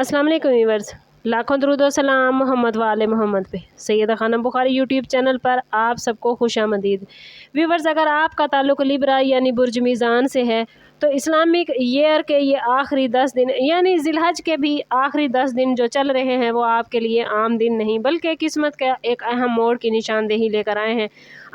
अस्सलाम वालेकुम व्यूअर्स, लाखों दरूद व सलाम मोहम्मद वाले मोहम्मद पे। सैयदा खानम बुखारी यूट्यूब चैनल पर आप सबको खुशामदीद। व्यूअर्स, अगर आपका ताल्लुक लिब्रा यानी बुर्ज मीज़ान से है तो इस्लामिक ईयर के ये आखिरी 10 दिन यानी जिलहज के भी आखिरी 10 दिन जो चल रहे हैं वो आपके लिए आम दिन नहीं बल्कि किस्मत का एक अहम मोड़ की निशानदेही लेकर आए हैं।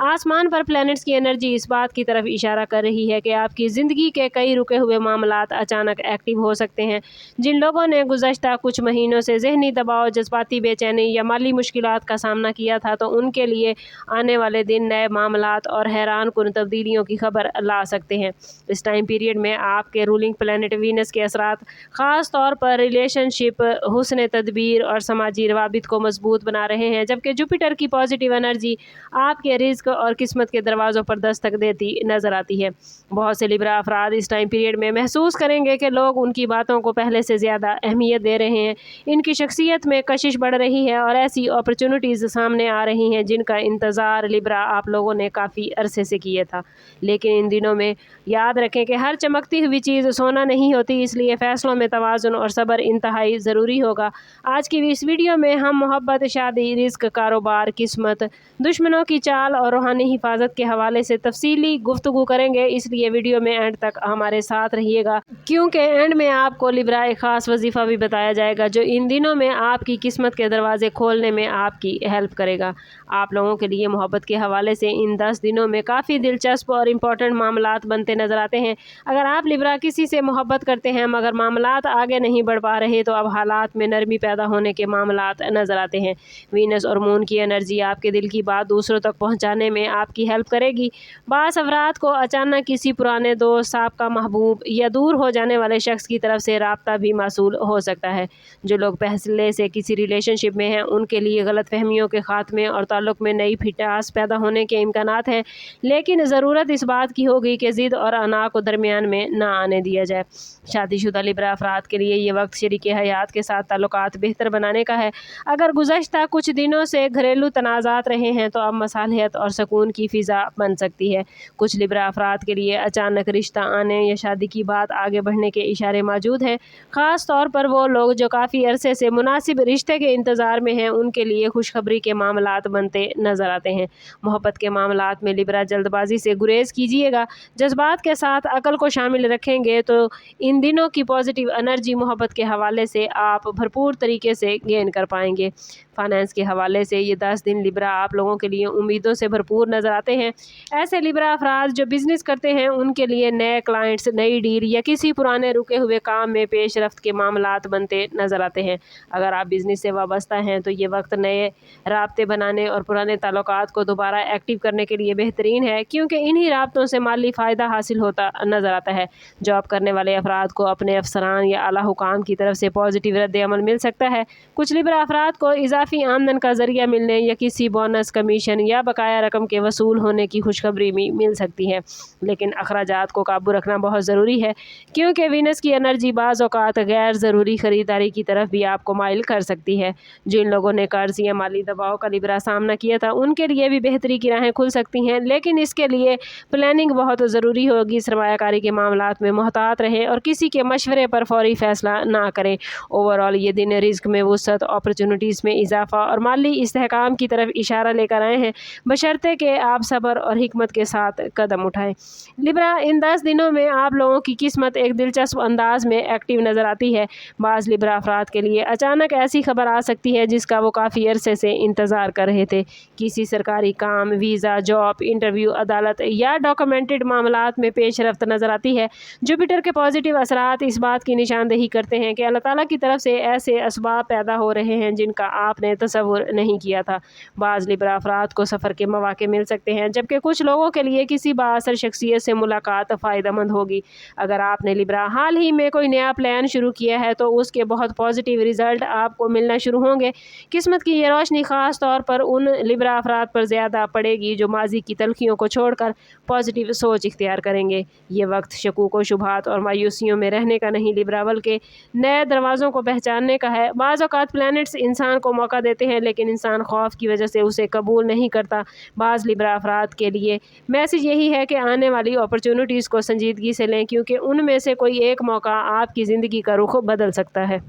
आसमान पर प्लैनेट्स की एनर्जी इस बात की तरफ इशारा कर रही है कि आपकी ज़िंदगी के कई रुके हुए मामलात अचानक एक्टिव हो सकते हैं। जिन लोगों ने गुज़श्ता कुछ महीनों से ज़हनी दबाव, जज्बाती बेचैनी या माली मुश्किलात का सामना किया था तो उनके लिए आने वाले दिन नए मामलात और हैरान कुन तब्दीलियों की खबर ला सकते हैं। इस टाइम पीरियड में आपके रूलिंग प्लैनेट वीनस के असरात ख़ास तौर पर रिलेशनशिप, हुस्न तदबीर और समाजी रवाबित को मजबूत बना रहे हैं, जबकि जुपिटर की पॉजिटिव एनर्जी आपके रिस्क और किस्मत के दरवाज़ों पर दस्तक देती नज़र आती है। बहुत से लिब्रा अफराद इस टाइम पीरियड में महसूस करेंगे कि लोग उनकी बातों को पहले से ज़्यादा अहमियत दे रहे हैं। इनकी शख्सियत में कशिश बढ़ रही है और ऐसी अपॉर्चुनिटीज़ सामने आ रही हैं जिनका इंतज़ार लिब्रा आप लोगों ने काफ़ी अरसे से किया था। लेकिन इन दिनों में याद रखें कि हर चमकती हुई चीज़ सोना नहीं होती, इसलिए फ़ैसलों में तवाज़ुन और सब्र इंतहाई ज़रूरी होगा। आज की इस वीडियो में हम मोहब्बत, शादी, रिस्क, कारोबार, किस्मत, दुश्मनों की चाल और रूहानी हिफाजत के हवाले से तफसीली गुफ्तगू करेंगे, इसलिए वीडियो में एंड तक हमारे साथ रहिएगा, क्योंकि एंड में आपको लिब्रा एक ख़ास वजीफ़ा भी बताया जाएगा जो इन दिनों में आपकी किस्मत के दरवाजे खोलने में आपकी हेल्प करेगा। आप लोगों के लिए मोहब्बत के हवाले से इन 10 दिनों में काफ़ी दिलचस्प और इम्पॉर्टेंट मामलात बनते नज़र आते हैं। अगर आप लिब्रा किसी से मोहब्बत करते हैं मगर मामलात आगे नहीं बढ़ पा रहे तो अब हालात में नरमी पैदा होने के मामलात नज़र आते हैं। वीनस और मून की एनर्जी आपके दिल की बात दूसरों तक पहुँचाने में आपकी हेल्प करेगी। बास अफराद को अचानक किसी पुराने दोस्त, साबका महबूब या दूर हो जाने वाले शख्स की तरफ से राब्ता भी मासूल हो सकता है। जो लोग पहले से किसी रिलेशनशिप में हैं उनके लिए गलत फहमियों के खात्मे और ताल्लुक़ में नई फिटास पैदा होने के इम्कानात हैं, लेकिन ज़रूरत इस बात की होगी कि ज़िद और अना को दरमियान में ना आने दिया जाए। शादीशुदा लिब्रा अफराद के लिए ये वक्त शरीके हयात के साथ ताल्लुकात बेहतर बनाने का है। अगर गुज़श्ता कुछ दिनों से घरेलू तनाज़ात रहे हैं तो अब मसालियत और सुकून की फ़िज़ा बन सकती है। कुछ लिब्रा अफराद के लिए अचानक रिश्ता आने या शादी की बात आगे बढ़ने के इशारे मौजूद हैं। ख़ास तौर पर वो लोग जो काफ़ी अरसे से मुनासिब रिश्ते के इंतज़ार में हैं उनके लिए खुशखबरी के मामलात बनते नज़र आते हैं। मोहब्बत के मामलात में लिब्रा जल्दबाजी से गुरेज कीजिएगा। जज्बात के साथ अकल को शामिल रखेंगे तो इन दिनों की पॉजिटिव एनर्जी मोहब्बत के हवाले से आप भरपूर तरीके से गेन कर पाएंगे। फाइनेंस के हवाले से ये 10 दिन लिब्रा आप लोगों के लिए उम्मीदों से भरपूर नज़र आते हैं। ऐसे लिब्रा अफराद जो बिज़नेस करते हैं उनके लिए नए क्लाइंट्स, नई डील या किसी पुराने रुके हुए काम में पेशरफ्त के मामलात बनते नज़र आते हैं। अगर आप बिज़नेस से वाबस्ता हैं तो ये वक्त नए राब्ते बनाने और पुराने ताल्लुकात को दोबारा एक्टिव करने के लिए बेहतरीन है, क्योंकि इन्हीं राब्तों से माली फ़ायदा हासिल होता नज़र आता है। जॉब करने वाले अफराद को अपने अफसरान या आला हुकाम की तरफ से पॉजिटिव रद्द-ए-अमल मिल सकता है। कुछ लिब्रा अफराद को इजाफी आमदन का ज़रिया मिलने या किसी बोनस, कमीशन या बकाया रकम के वसूल होने की खुशखबरी भी मिल सकती है। लेकिन अखराजात को काबू रखना बहुत ज़रूरी है, क्योंकि वीनस की एनर्जी बाज़ औक़ात गैर ज़रूरी ख़रीदारी की तरफ भी आपको माइल कर सकती है। जिन लोगों ने कर्ज़ या माली दबाव का लिब्रा सामना किया था उनके लिए भी बेहतरी की राहें खुल सकती हैं, लेकिन इसके लिए प्लानिंग बहुत ज़रूरी होगी। सरमायाकारी के मामलात में मोहतात रहें और किसी के मशवरे पर फौरी फ़ैसला ना करें। ओवरऑल ये दिन रिस्क में वुसअत, अपॉर्चुनिटीज़ में इजाफा और माली इस्तेहकाम की तरफ इशारा लेकर आए हैं, बशर्ते कि आप सब्र और हिकमत के साथ कदम उठाएं। लिब्रा, इन 10 दिनों में आप लोगों की किस्मत एक दिलचस्प अंदाज में एक्टिव नज़र आती है। बाज़ लिब्रा अफराद के लिए अचानक ऐसी खबर आ सकती है जिसका वो काफ़ी अरसे से इंतज़ार कर रहे थे। किसी सरकारी काम, वीज़ा, जॉब, इंटरव्यू, अदालत या डॉक्यूमेंटेड मामलात में पेशरफ्त नज़र आती है। जुपिटर के पॉजिटिव असरात इस बात की निशानदेही करते हैं कि अल्लाह ताला की तरफ से ऐसे असबाब पैदा हो रहे हैं जिनका आपने तसव्वुर नहीं किया था। बाज़ लिब्रा अफराद को सफ़र के मौके मिल सकते हैं, जबकि कुछ लोगों के लिए किसी बाअसर शख्सियत से मुलाकात फ़ायदेमंद होगी। अगर आपने लिब्रा हाल ही में कोई नया प्लान शुरू किया है तो उसके बहुत पॉजिटिव रिज़ल्ट आपको मिलना शुरू होंगे। किस्मत की ये रोशनी ख़ास तौर पर उन लिब्रा अफराद पर ज़्यादा पड़ेगी जो माजी की तलखियों को छोड़कर पॉजिटिव सोच इख्तियार करेंगे। ये वक्त शकूक व शुबहात और मायूसियों में रहने का नहीं लिब्रा, बल्कि नए दरवाज़ों को पहचानने का है। बाज़ औक़ात प्लैनेट्स इंसान को मौका देते हैं, लेकिन इंसान खौफ की वजह से उसे कबूल नहीं करता। बाज़ लिब्रा अफराद के लिए मैसेज यही है कि आने वाली अपॉर्चुनिटीज़ को संजीदगी से लें, क्योंकि उनमें से कोई एक मौका आपकी ज़िंदगी का रुख बदल सकता है।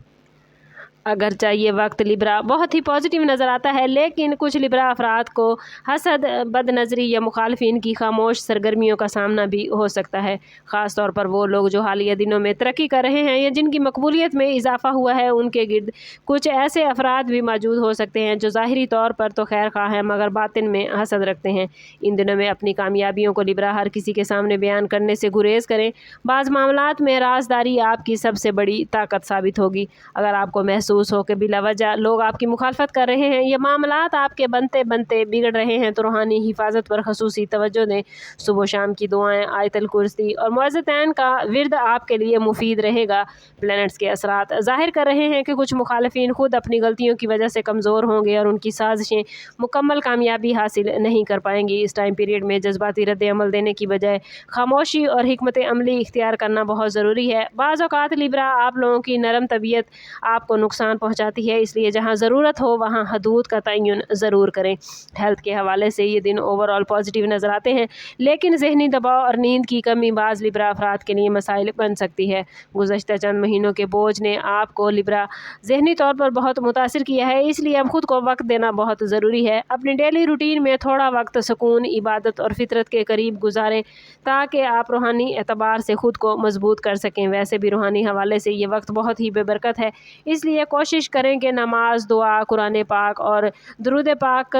अगरचे ये वक्त लिब्रा बहुत ही पॉजिटिव नज़र आता है, लेकिन कुछ लिब्रा अफराद को हसद, बदनज़री या मुखालफिन की खामोश सरगर्मियों का सामना भी हो सकता है। ख़ास तौर पर वो लोग जो हालिया दिनों में तरक्की कर रहे हैं या जिनकी मकबूलियत में इजाफ़ा हुआ है, उनके गिर्द कुछ ऐसे अफराद भी मौजूद हो सकते हैं जो ज़ाहिरी तौर पर तो खैर खा हैं मगर बातिन में हसद रखते हैं। इन दिनों में अपनी कामयाबियों को लिब्रा हर किसी के सामने बयान करने से गुरेज करें। बाज़ मामलात में राजदारी आपकी सबसे बड़ी ताकत साबित होगी। अगर आपको महसूस हो कि बिलावजह लोग आपकी मुखालफत कर रहे हैं या मामलात आपके बनते बनते बिगड़ रहे हैं, तो रूहानी हिफाजत पर खसूसी तवज्जो दें। सुबह शाम की दुआएं, आयतल कुर्सी और मुअज़्ज़िज़तैन का विर्द आपके लिए मुफीद रहेगा। प्लैनेट्स के असरात ज़ाहिर कर रहे हैं कि कुछ मुखालफिन खुद अपनी गलतियों की वजह से कमज़ोर होंगे और उनकी साजिशें मुकम्मल कामयाबी हासिल नहीं कर पाएंगी। इस टाइम पीरियड में जज्बाती रद्द अमल देने की बजाय खामोशी और हिकमत अमली इख्तियार करना बहुत ज़रूरी है। बाज़ औक़ात लिब्रा आप लोगों की नरम तबीयत आपको नुकसान पहुंचाती है, इसलिए जहां ज़रूरत हो वहां हदूद का तयन ज़रूर करें। हेल्थ के हवाले से ये दिन ओवरऑल पॉजिटिव नज़र आते हैं, लेकिन जहनी दबाव और नींद की कमी बाज़ लिब्रा अफराद के लिए मसाइल बन सकती है। गुज़श्ता चंद महीनों के बोझ ने आपको लिब्रा जहनी तौर पर बहुत मुतासिर किया है, इसलिए अब खुद को वक्त देना बहुत ज़रूरी है। अपनी डेली रूटीन में थोड़ा वक्त सुकून, इबादत और फितरत के करीब गुजारें ताकि आप रूहानी एतबार से ख़ुद को मजबूत कर सकें। वैसे भी रूहानी हवाले से ये वक्त बहुत ही बेबरकत है, इसलिए कोशिश करें कि नमाज, दुआ, कुरान पाक और दुरूद पाक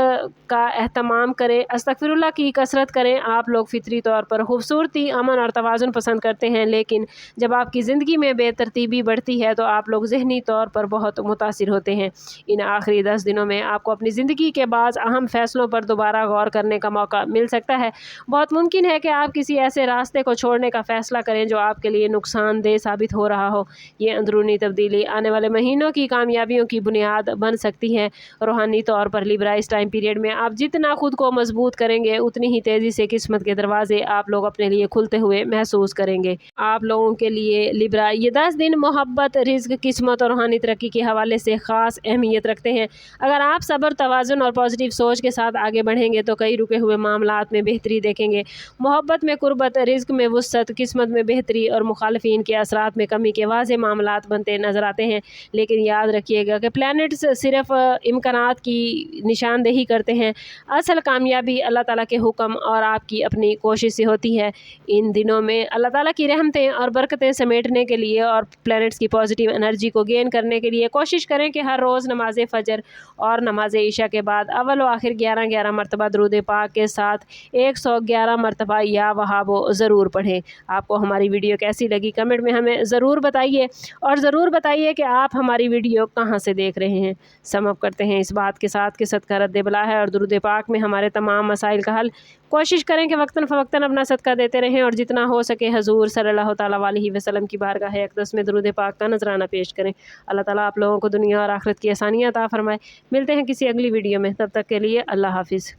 का एहतमाम करें। अस्तगफिरुल्लाह की कसरत करें। आप लोग फितरी तौर पर खूबसूरती, अमन और तवाज़ुन पसंद करते हैं, लेकिन जब आपकी ज़िंदगी में बेतरतीबी बढ़ती है तो आप लोग ज़हनी तौर पर बहुत मुतासिर होते हैं। इन आखिरी 10 दिनों में आपको अपनी ज़िंदगी के बाज़ अहम फ़ैसलों पर दोबारा गौर करने का मौका मिल सकता है। बहुत मुमकिन है कि आप किसी ऐसे रास्ते को छोड़ने का फ़ैसला करें जो आपके लिए नुकसानदेह साबित हो रहा हो। ये अंदरूनी तब्दीली आने वाले महीनों की कामयाबियों की बुनियाद बन सकती है। रूहानी तौर पर लिब्रा इस टाइम पीरियड में आप जितना खुद को मजबूत करेंगे, उतनी ही तेज़ी से किस्मत के दरवाजे आप लोग अपने लिए खुलते हुए महसूस करेंगे। आप लोगों के लिए लिब्रा ये 10 दिन मोहब्बत, रिज़्क, किस्मत और रूहानी तरक्की के हवाले से ख़ास अहमियत रखते हैं। अगर आप सब्र, तवाज़ुन और पॉजिटिव सोच के साथ आगे बढ़ेंगे तो कई रुके हुए मामलात में बेहतरी देखेंगे। मोहब्बत में कुर्बत, रिज़्क में वुसअत, किस्मत में बेहतरी और मुखालफिन के असरात में कमी के वाज़ेह मामलात बनते नज़र आते हैं। लेकिन याद रखिएगा कि प्लैनेट्स सिर्फ इम्कानात की निशानदेही करते हैं। असल कामयाबी अल्लाह ताला के हुक्म और आपकी अपनी कोशिश से होती है। इन दिनों में अल्लाह ताला की रहमतें और बरकतें समेटने के लिए और प्लैनेट्स की पॉजिटिव एनर्जी को गेन करने के लिए कोशिश करें कि हर रोज़ नमाज फ़जर और नमाज इशा के बाद अव्वल व आखिर 11-11 मरतबा दुरूद पाक के साथ 111 मरतबा या वहाबो ज़रूर पढ़ें। आपको हमारी वीडियो कैसी लगी कमेंट में हमें ज़रूर बताइए, और ज़रूर बताइए कि आप हमारी वीडियो कहाँ से देख रहे हैं। सम अप करते हैं इस बात के साथ कि सदका रद्द बला है और दुरूद पाक में हमारे तमाम मसाइल का हल। कोशिश करें कि वक्तन फ़वक्तन अपना सदका देते रहें और जितना हो सके हजूर सल्लल्लाहु तआला अलैहि वसल्लम की बारगाह अक़दस में दुरूद पाक का नजराना पेश करें। अल्लाह ताला आप लोगों को दुनिया और आखिरत की आसानियाँ अता फरमाए। मिलते हैं किसी अगली वीडियो में, तब तक के लिए अल्लाह हाफिज़।